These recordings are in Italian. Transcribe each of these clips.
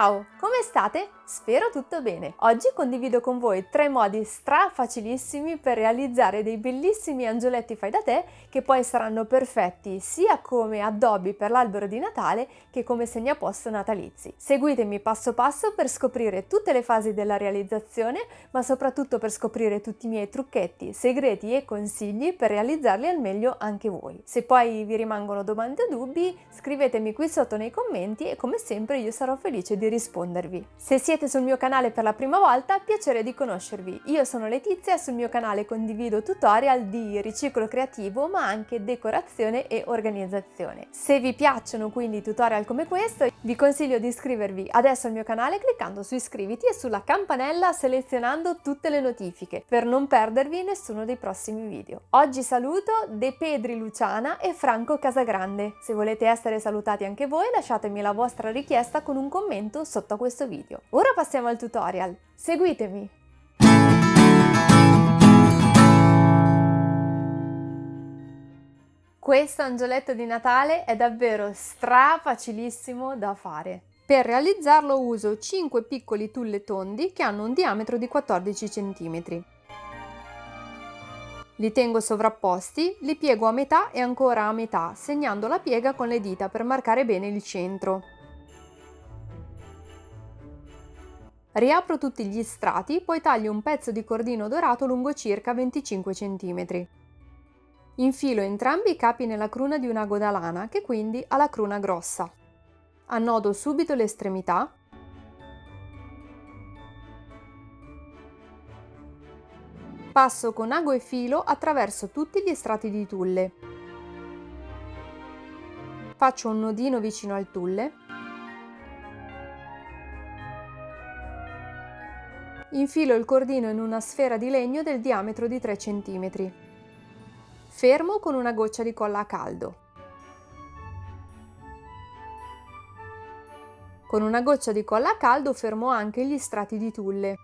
Ciao, come state? Spero tutto bene. Oggi condivido con voi 3 modi facilissimi per realizzare dei bellissimi angioletti fai da te che poi saranno perfetti sia come addobbi per l'albero di Natale che come segnaposto natalizi. Seguitemi passo passo per scoprire tutte le fasi della realizzazione, ma soprattutto per scoprire tutti i miei trucchetti, segreti e consigli per realizzarli al meglio anche voi. Se poi vi rimangono domande o dubbi, scrivetemi qui sotto nei commenti e come sempre io sarò felice di rispondervi. Se siete sul mio canale per la prima volta, piacere di conoscervi. Io sono Letizia e sul mio canale condivido tutorial di riciclo creativo ma anche decorazione e organizzazione. Se vi piacciono quindi tutorial come questo, vi consiglio di iscrivervi adesso al mio canale cliccando su iscriviti e sulla campanella selezionando tutte le notifiche per non perdervi nessuno dei prossimi video. Oggi saluto De Pedri Luciana e Franco Casagrande. Se volete essere salutati anche voi, lasciatemi la vostra richiesta con un commento sotto a questo video. Ora passiamo al tutorial. Seguitemi! Questo angioletto di Natale è davvero facilissimo da fare. Per realizzarlo uso 5 piccoli tulle tondi che hanno un diametro di 14 cm. Li tengo sovrapposti, li piego a metà e ancora a metà, segnando la piega con le dita per marcare bene il centro. Riapro tutti gli strati, poi taglio un pezzo di cordino dorato lungo circa 25 cm. Infilo entrambi i capi nella cruna di un ago da lana, che quindi ha la cruna grossa. Annodo subito le estremità. Passo con ago e filo attraverso tutti gli strati di tulle. Faccio un nodino vicino al tulle. Infilo il cordino in una sfera di legno del diametro di 3 cm. Fermo con una goccia di colla a caldo. Con una goccia di colla a caldo fermo anche gli strati di tulle.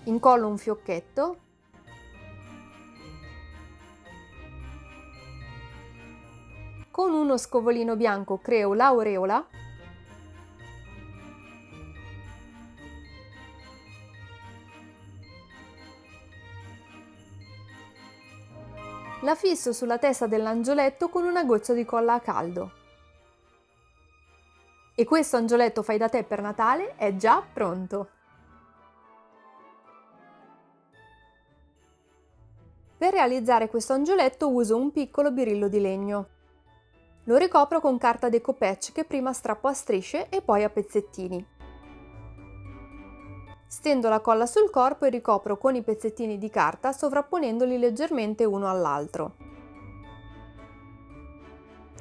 Incollo un fiocchetto. Con uno scovolino bianco creo l'aureola. La fisso sulla testa dell'angioletto con una goccia di colla a caldo. E questo angioletto fai da te per Natale è già pronto! Per realizzare questo angioletto uso un piccolo birillo di legno. Lo ricopro con carta decopatch che prima strappo a strisce e poi a pezzettini. Stendo la colla sul corpo e ricopro con i pezzettini di carta sovrapponendoli leggermente uno all'altro.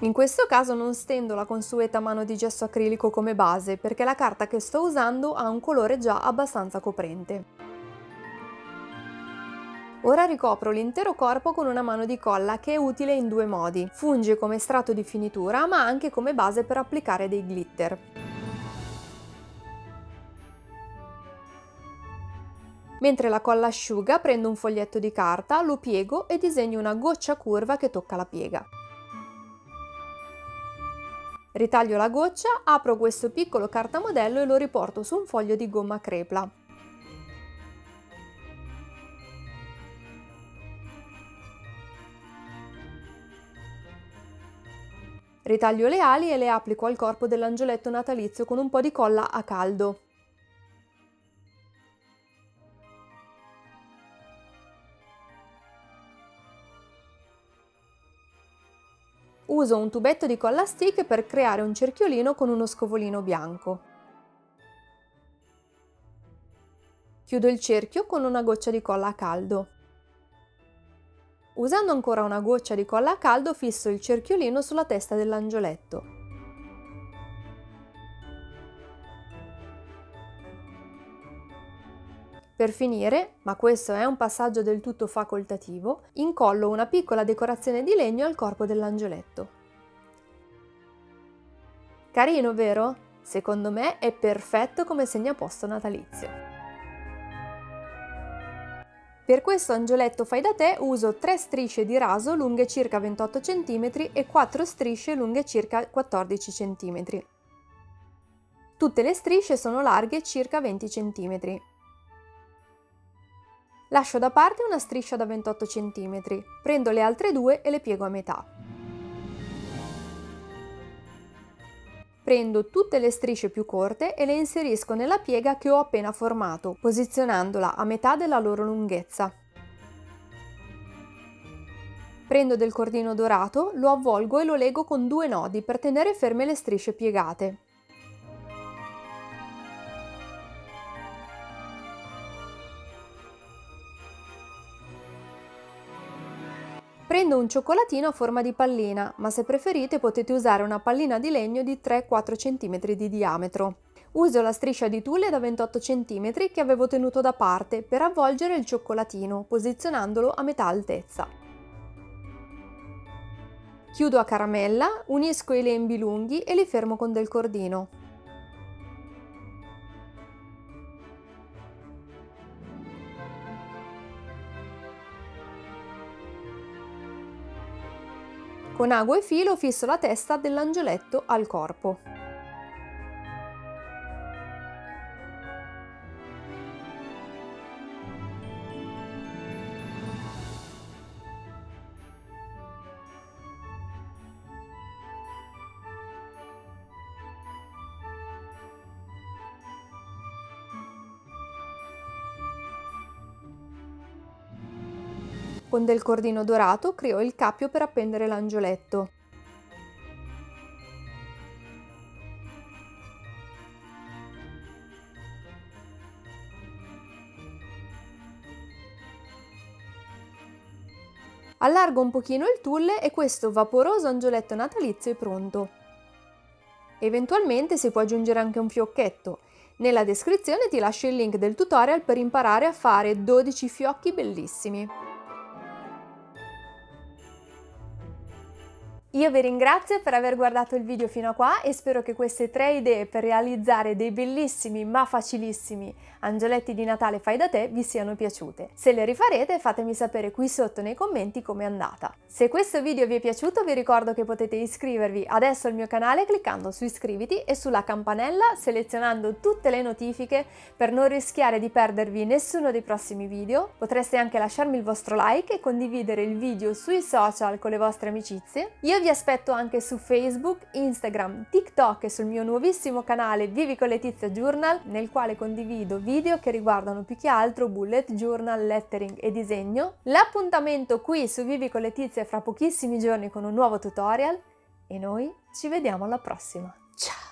In questo caso non stendo la consueta mano di gesso acrilico come base perché la carta che sto usando ha un colore già abbastanza coprente. Ora ricopro l'intero corpo con una mano di colla che è utile in due modi. Funge come strato di finitura ma anche come base per applicare dei glitter. Mentre la colla asciuga, prendo un foglietto di carta, lo piego e disegno una goccia curva che tocca la piega. Ritaglio la goccia, apro questo piccolo cartamodello e lo riporto su un foglio di gomma crepla. Ritaglio le ali e le applico al corpo dell'angioletto natalizio con un po' di colla a caldo. Uso un tubetto di colla stick per creare un cerchiolino con uno scovolino bianco. Chiudo il cerchio con una goccia di colla a caldo. Usando ancora una goccia di colla a caldo fisso il cerchiolino sulla testa dell'angioletto. Per finire, ma questo è un passaggio del tutto facoltativo, incollo una piccola decorazione di legno al corpo dell'angioletto. Carino, vero? Secondo me è perfetto come segnaposto natalizio. Per questo angioletto fai da te uso 3 strisce di raso lunghe circa 28 cm e 4 strisce lunghe circa 14 cm. Tutte le strisce sono larghe circa 20 cm. Lascio da parte una striscia da 28 cm, prendo le altre due e le piego a metà. Prendo tutte le strisce più corte e le inserisco nella piega che ho appena formato, posizionandola a metà della loro lunghezza. Prendo del cordino dorato, lo avvolgo e lo lego con 2 nodi per tenere ferme le strisce piegate. Prendo un cioccolatino a forma di pallina, ma se preferite potete usare una pallina di legno di 3-4 cm di diametro. Uso la striscia di tulle da 28 cm che avevo tenuto da parte per avvolgere il cioccolatino, posizionandolo a metà altezza. Chiudo a caramella, unisco i lembi lunghi e li fermo con del cordino. Con ago e filo fisso la testa dell'angioletto al corpo. Con del cordino dorato creo il cappio per appendere l'angioletto. Allargo un pochino il tulle e questo vaporoso angioletto natalizio è pronto. Eventualmente si può aggiungere anche un fiocchetto. Nella descrizione ti lascio il link del tutorial per imparare a fare 12 fiocchi bellissimi. Io vi ringrazio per aver guardato il video fino a qua e spero che queste 3 idee per realizzare dei bellissimi ma facilissimi angioletti di Natale fai da te vi siano piaciute. Se le rifarete fatemi sapere qui sotto nei commenti com'è andata. Se questo video vi è piaciuto vi ricordo che potete iscrivervi adesso al mio canale cliccando su iscriviti e sulla campanella selezionando tutte le notifiche per non rischiare di perdervi nessuno dei prossimi video. Potreste anche lasciarmi il vostro like e condividere il video sui social con le vostre amicizie. Io vi aspetto anche su Facebook, Instagram, TikTok e sul mio nuovissimo canale Vivi con Letizia Journal, nel quale condivido video che riguardano più che altro bullet journal, lettering e disegno. L'appuntamento qui su Vivi con Letizia è fra pochissimi giorni con un nuovo tutorial e noi ci vediamo alla prossima. Ciao!